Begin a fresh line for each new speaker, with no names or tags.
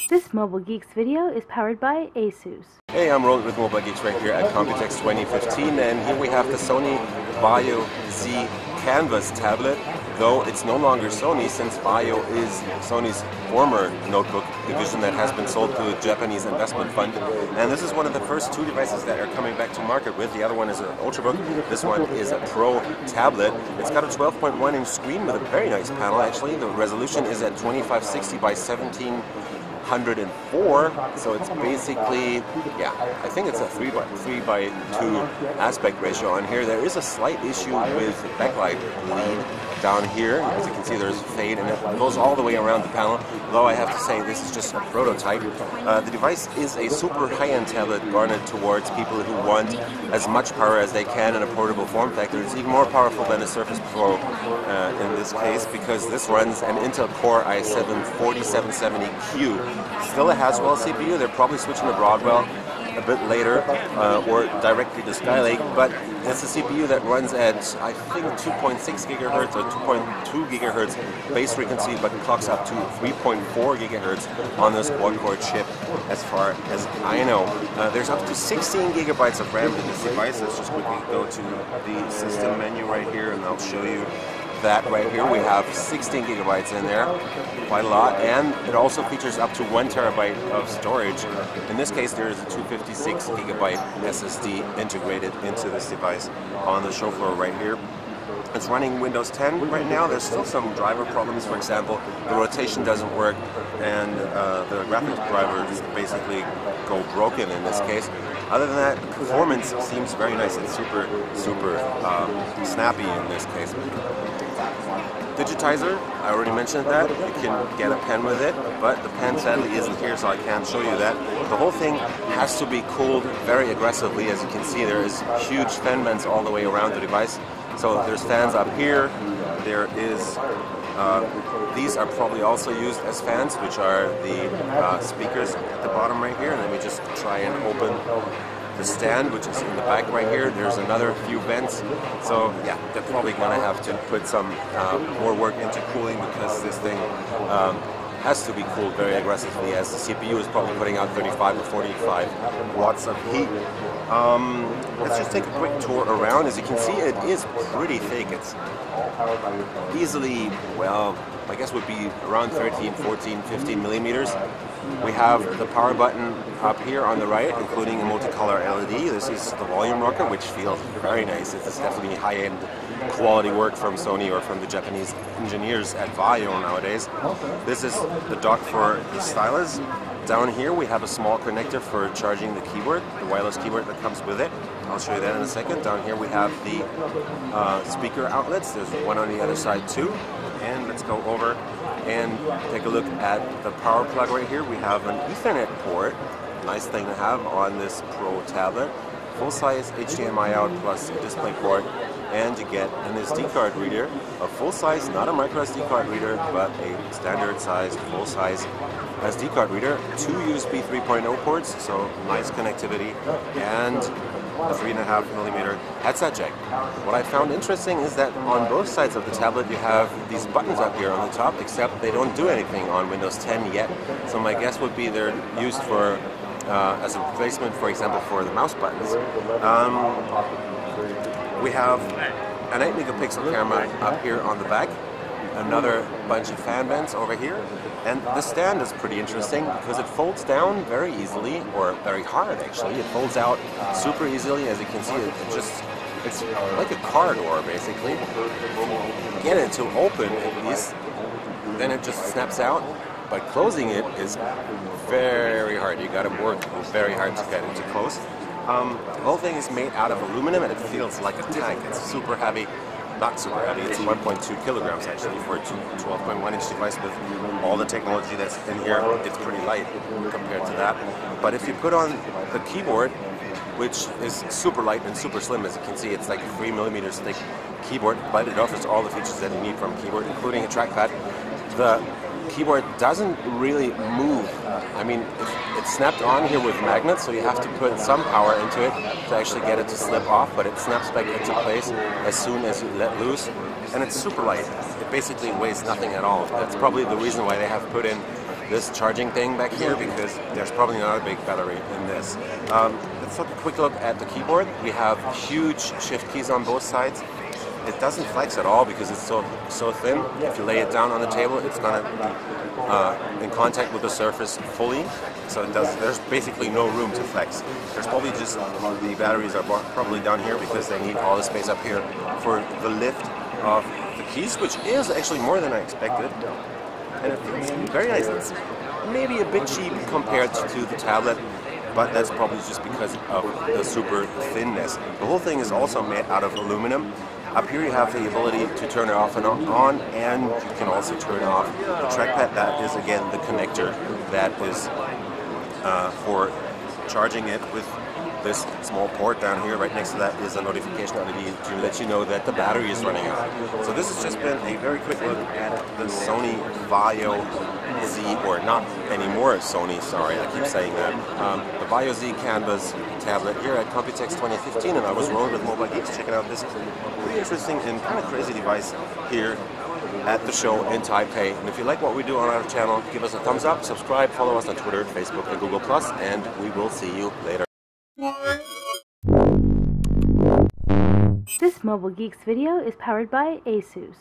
This Mobile Geeks video is powered by ASUS.
Hey, I'm Roland with Mobile Geeks right here at Computex 2015, and here we have the Sony Vaio Z Canvas tablet, though it's no longer Sony since Vaio is Sony's former notebook division that has been sold to a Japanese investment fund. And this is one of the first two devices that are coming back to market with. The other one is an Ultrabook, this one is a Pro tablet. It's got a 12.1 inch screen with a very nice panel actually. The resolution is at 2560 by 1704, so it's basically, yeah, I think it's a 3:2 aspect ratio on here. There is a slight issue with backlight bleed down here. As you can see, there's fade, and it goes all the way around the panel, though I have to say this is just a prototype. The device is a super high-end tablet garnered towards people who want as much power as they can in a portable form factor. It's even more powerful than a Surface Pro in this case, because this runs an Intel Core i7-4770Q. Still a Haswell CPU. They're probably switching to Broadwell a bit later, or directly to Skylake, but it's a CPU that runs at, I think, 2.6 gigahertz or 2.2 gigahertz base frequency, but clocks up to 3.4 gigahertz on this quad-core chip, as far as I know. There's up to 16 gigabytes of RAM in this device. Let's just quickly go to the system menu right here, and I'll show you that right here. We have 16 gigabytes in there, quite a lot, and it also features up to 1 terabyte of storage. In this case, there is a 256 gigabyte SSD integrated into this device on the show floor right here. It's running Windows 10 right now. There's still some driver problems. For example, the rotation doesn't work, and the graphics drivers basically go broken in this case. Other than that, the performance seems very nice. It's super snappy in this case. Digitizer, I already mentioned that. You can get a pen with it, but the pen sadly isn't here, so I can't show you that. The whole thing has to be cooled very aggressively. As you can see, there is huge fan vents all the way around the device. So there's fans up here. There is, these are probably also used as fans, which are the speakers at the bottom right here. And let me just try and open the stand, which is in the back right here. There's another few vents. So yeah, they're probably going to have to put some more work into cooling, because this thing has to be cooled very aggressively, as the CPU is probably putting out 35 to 45 watts of heat. Let's just take a quick tour around. As you can see, it is pretty thick. It's easily, well, I guess would be around 13, 14, 15 millimeters. We have the power button up here on the right, including a multicolor LED. This is the volume rocker, which feels very nice. It's definitely high-end quality work from Sony or from the Japanese engineers at Vaio nowadays. This is the dock for the stylus. Down here we have a small connector for charging the keyboard, the wireless keyboard that comes with it. I'll show you that in a second. Down here we have the speaker outlets. There's one on the other side too. And let's go over and take a look at the power plug right here. We have an Ethernet port, nice thing to have on this Pro tablet. Full-size HDMI out plus a display port, and you get an SD card reader, a full-size, not a micro SD card reader, but a standard-sized full-size SD card reader, 2 USB 3.0 ports, so nice connectivity, and a 3.5 millimeter headset jack. What I found interesting is that on both sides of the tablet you have these buttons up here on the top, except they don't do anything on Windows 10 yet. So my guess would be they're used for as a replacement, for example, for the mouse buttons. We have an 8 megapixel camera up here on the back, another bunch of fan vents over here, and the stand is pretty interesting because it folds down very easily, or very hard actually. It folds out super easily. As you can see, it's like a car door basically. Get it to open at least, then it just snaps out, but closing it is very hard. You got to work very hard to get it to close. The whole thing is made out of aluminum, and it feels like a tank. It's super heavy. Not super heavy, it's 1.2 kilograms actually for a 12.1 inch device. With all the technology that's in here, it's pretty light compared to that. But if you put on the keyboard, which is super light and super slim, as you can see, it's like a 3 millimeters thick keyboard, but it offers all the features that you need from a keyboard, including a trackpad. The keyboard doesn't really move. I mean, it's snapped on here with magnets, so you have to put some power into it to actually get it to slip off, but it snaps back into place as soon as you let loose. And it's super light. It basically weighs nothing at all. That's probably the reason why they have put in this charging thing back here, because there's probably not a big battery in this. Let's take a quick look at the keyboard. We have huge shift keys on both sides. It doesn't flex at all because it's so thin. If you lay it down on the table, it's gonna be in contact with the surface fully. So there's basically no room to flex. There's probably just the batteries are probably down here because they need all the space up here for the lift of the keys, which is actually more than I expected. And it feels very nice. It's maybe a bit cheap compared to the tablet, but that's probably just because of the super thinness. The whole thing is also made out of aluminum. Up here you have the ability to turn it off and on, and you can also turn off the trackpad. That is again the connector that is for charging it with this small port down here. Right next to that is a notification LED to let you know that the battery is running out. So this has just been a very quick look at the Sony Vaio Z, or not anymore Sony, sorry, I keep saying that. The Vaio Z Canvas tablet here at Computex 2015, and I was rolling with Mobile Geeks checking out this pretty interesting and kind of crazy device here at the show in Taipei. And if you like what we do on our channel, give us a thumbs up, subscribe, follow us on Twitter, Facebook, and Google+, and we will see you later.
This Mobile Geeks video is powered by ASUS.